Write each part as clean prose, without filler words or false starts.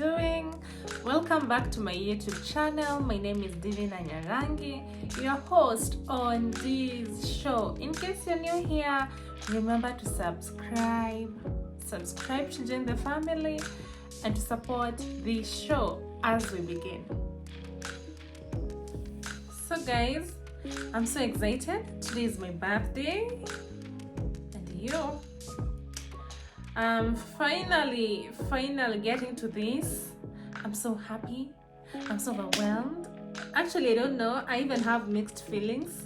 doing? Welcome back to my YouTube channel. My name is Divina Nyarangi, your host on this show. In case you're new here, remember to subscribe to join the family and to support this show as we begin. So guys, I'm so excited. Today is my birthday and I'm finally getting to this. I'm so happy. I'm so overwhelmed. Actually, I don't know. I even have mixed feelings.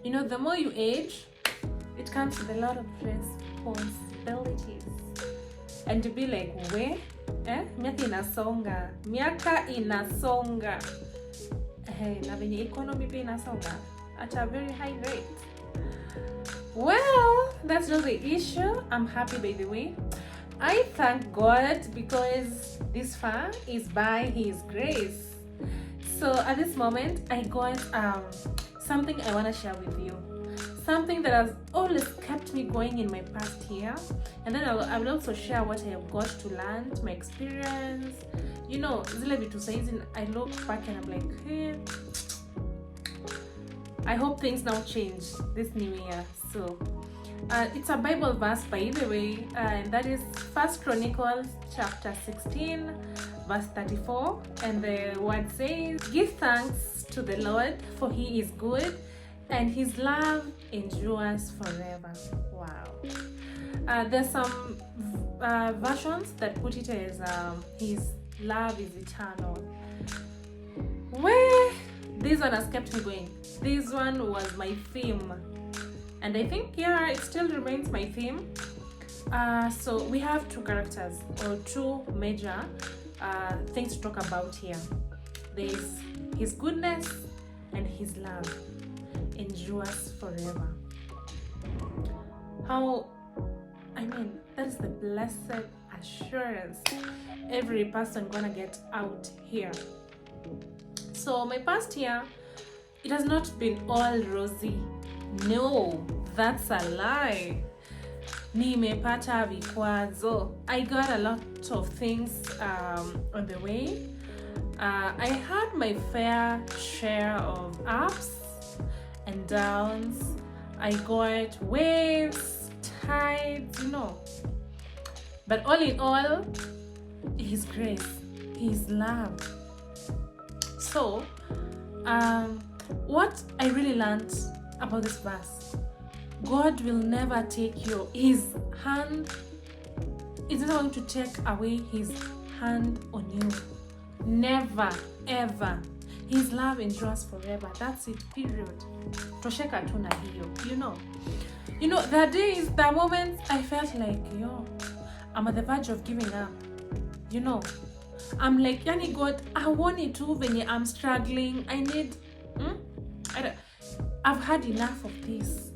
You know, the more you age, it comes with a lot of responsibilities. And to be like, where? Miaka inasonga. Hey, na venye economy pia inasonga at a very high rate. Well, that's not the issue. I'm happy, by the way. I thank God because this far is by His grace. So at this moment, I got something I want to share with you. Something that has always kept me going in my past year. And then I will also share what I have got to learn, my experience. You know, zile vitu saizi, I look back and I'm like, hey, I hope things now change this new year. So it's a Bible verse, by the way, and that is 1 Chronicles chapter 16 verse 34, and the word says, give thanks to the Lord, for He is good and His love endures forever. Wow. There's some versions that put it as His love is eternal. Where this one has kept me going. This one was my theme, and I think it still remains my theme. So we have two characters or two major things to talk about here. There's His goodness and His love endures forever. That is the blessed assurance every person gonna get out here. So my past year, it has not been all rosy. No, that's a lie. Nimepata vikwazo. I got a lot of things on the way. I had my fair share of ups and downs. I got waves, tides, But all in all, His grace, His love. So, what I really learned about this verse, God will never take His hand. It's not going to take away His hand on you. Never, ever. His love endures forever. That's it, period. Tosheka tu na hiyo, the days, the moments I felt like, I'm at the verge of giving up. I'm like, Yani God, I want it to when I'm struggling. I need, I've had enough of this.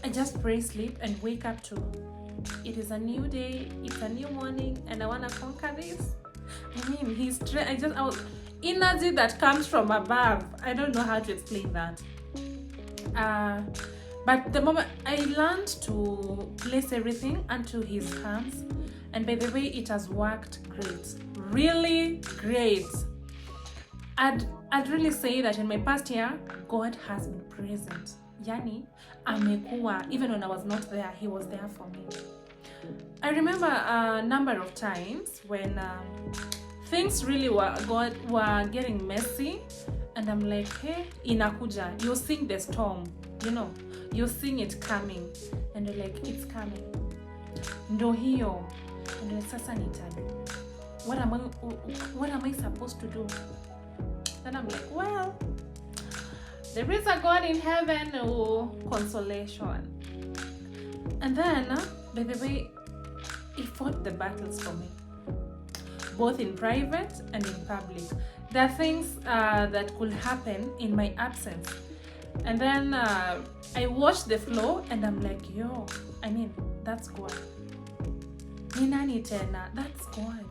I just pray, sleep, and wake up to, it is a new day, it's a new morning, and I want to conquer this. His strength, energy that comes from above. I don't know how to explain that. But the moment I learned to place everything unto His hands, and by the way, it has worked great, really great. I'd really say that in my past year, God has been present. Yani, amekuwa, even when I was not there, He was there for me. I remember a number of times when things really were getting messy, and I'm like, hey, inakuja, you're seeing the storm, you're seeing it coming, and you're like, it's coming. Ndo hiyo, and you're like, sasa nitadu. What am I supposed to do? Then I'm like, well, there is a God in heaven, consolation. And then, by the way, He fought the battles for me, both in private and in public. There are things that could happen in my absence. And then I watched the flow and I'm like, that's God. Ninani tena, that's God.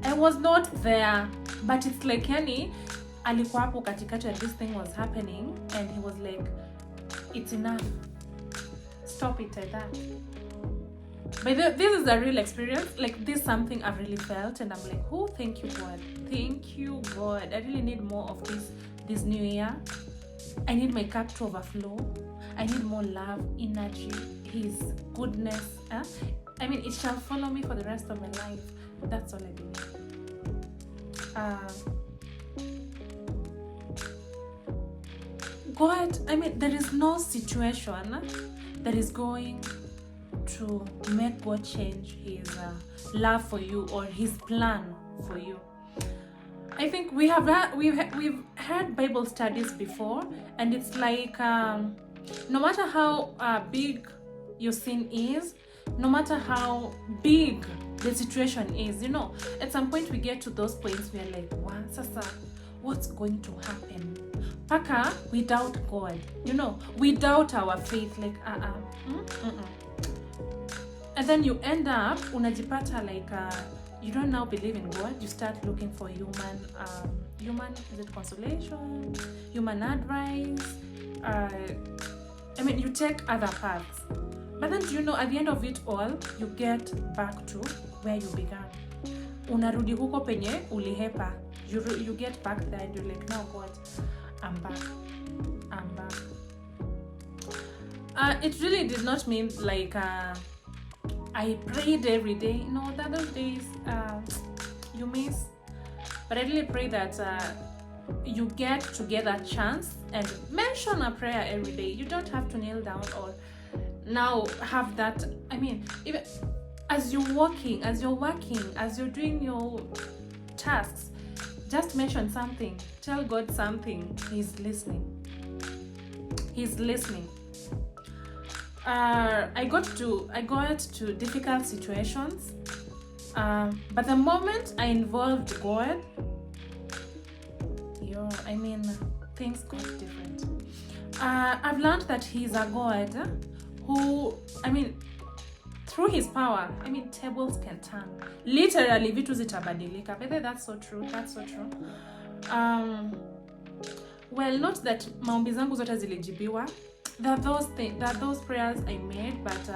I was not there, but it's like, alikuwa hapo katikati and this thing was happening, and He was like, it's enough. Stop it like that. But this is a real experience. Like, this is something I've really felt, and I'm like, oh, thank you, God. Thank you, God. I really need more of this new year. I need my cup to overflow. I need more love, energy, His goodness. I mean, it shall follow me for the rest of my life. That's all I believe. God, I mean, there is no situation that is going to make God change His love for you or His plan for you. I think we've had Bible studies before, and it's like no matter how big your sin is, no matter how big the situation is, at some point we get to those points where like, sasa, what's going to happen? Paka, we doubt God, we doubt our faith, like and then you end up unajipata like you don't now believe in God. You start looking for human is it consolation, human advice. I mean, you take other paths, but then at the end of it all, you get back to where you began. Unarudi huko penye ulihepa. You get back there and you're like, now God, I'm back. It really did not mean like I prayed every day. No, the other days you miss. But I really pray that you get to get a chance and mention a prayer every day. You don't have to kneel down or now have that. I mean, even as you're working, as you're doing your tasks, just mention something. Tell God something. He's listening. I got to difficult situations, but the moment I involved God, things got different. I've learned that He's a God who, through His power, tables can turn. Literally, vitu zitabadilika. But that's so true. Well, not that maombi zangu zote zilijibiwa. There are those prayers I made, but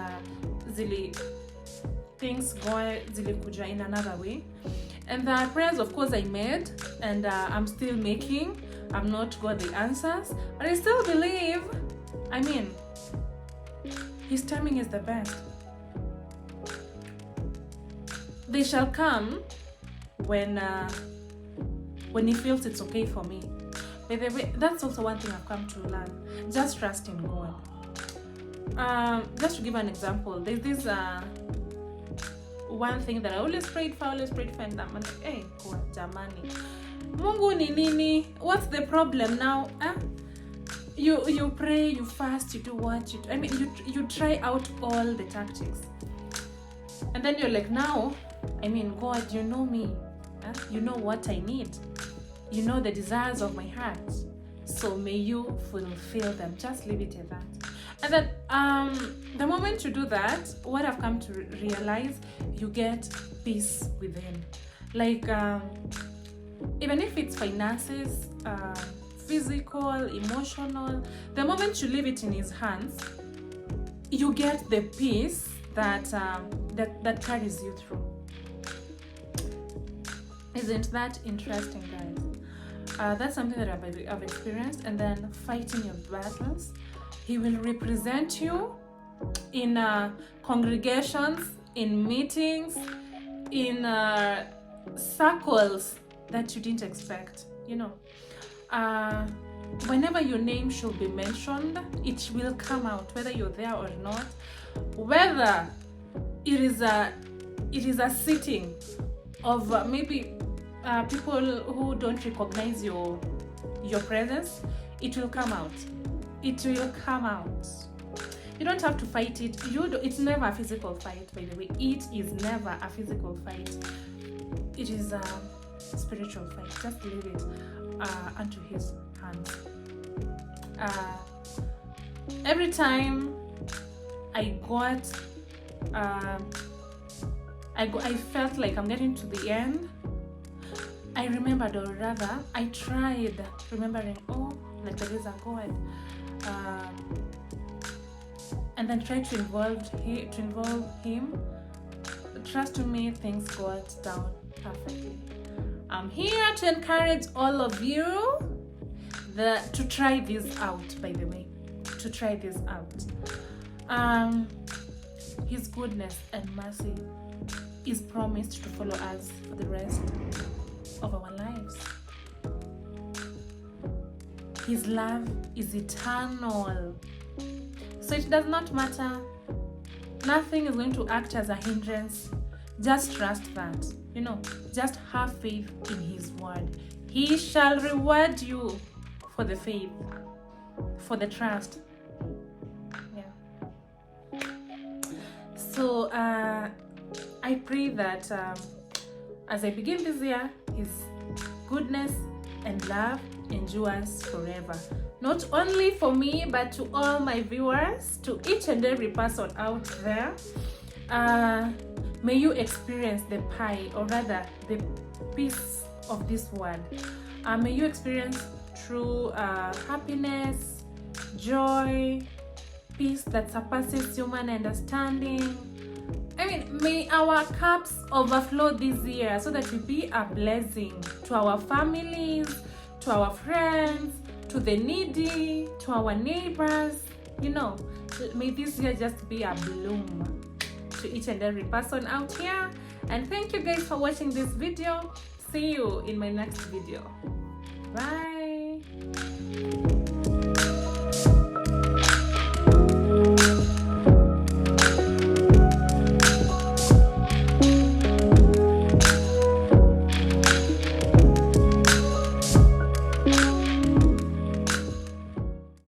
things zilikuja in another way. And the prayers, of course, I made, and I'm still making. I've not got the answers, but I still believe. His timing is the best. They shall come when He feels it's okay for me. By the way, that's also one thing I've come to learn. Just trust in God. Just to give an example, there's this one thing that I always prayed for, and I'm like, hey, God, jamani, Mungu ni nini? What's the problem now? You pray, you fast, you do what you do. You try out all the tactics, and then you're like, now, God, you know me. You know what I need. You know the desires of my heart. So may you fulfill them. Just leave it at that. And then the moment you do that, what I've come to realize, you get peace within. Like, even if it's finances, physical, emotional, the moment you leave it in His hands, you get the peace that carries you through. Isn't that interesting, guys? That's something that I've experienced. And then fighting your battles, He will represent you in congregations, in meetings, in circles that you didn't expect. Whenever your name should be mentioned, it will come out, whether you're there or not. Whether it is a sitting of maybe people who don't recognize your presence, it will come out. You don't have to fight it. It's never a physical fight, by the way. It is never a physical fight. It is a spiritual fight. Just leave it unto His hands. Every time I felt like I'm getting to the end, I remembered, or rather, I tried remembering, like there is a God. and then try to involve him. Trust me, things go down perfectly. I'm here to encourage all of you to try this out, by the way. To try this out. His goodness and mercy is promised to follow us for the rest of our lives. His love is eternal. So it does not matter. Nothing is going to act as a hindrance. Just trust that. Just have faith in his word. He shall reward you for the faith, for the trust. Yeah. So I pray that as I begin this year, his goodness and love endures forever. Not only for me, but to all my viewers, to each and every person out there. May you experience the pie, or rather the peace of this word. May you experience true happiness, joy, peace that surpasses human understanding. May our cups overflow this year so that we be a blessing to our families, to our friends, to the needy, to our neighbors. May this year just be a bloom to each and every person out here. And thank you guys for watching this video. See you in my next video.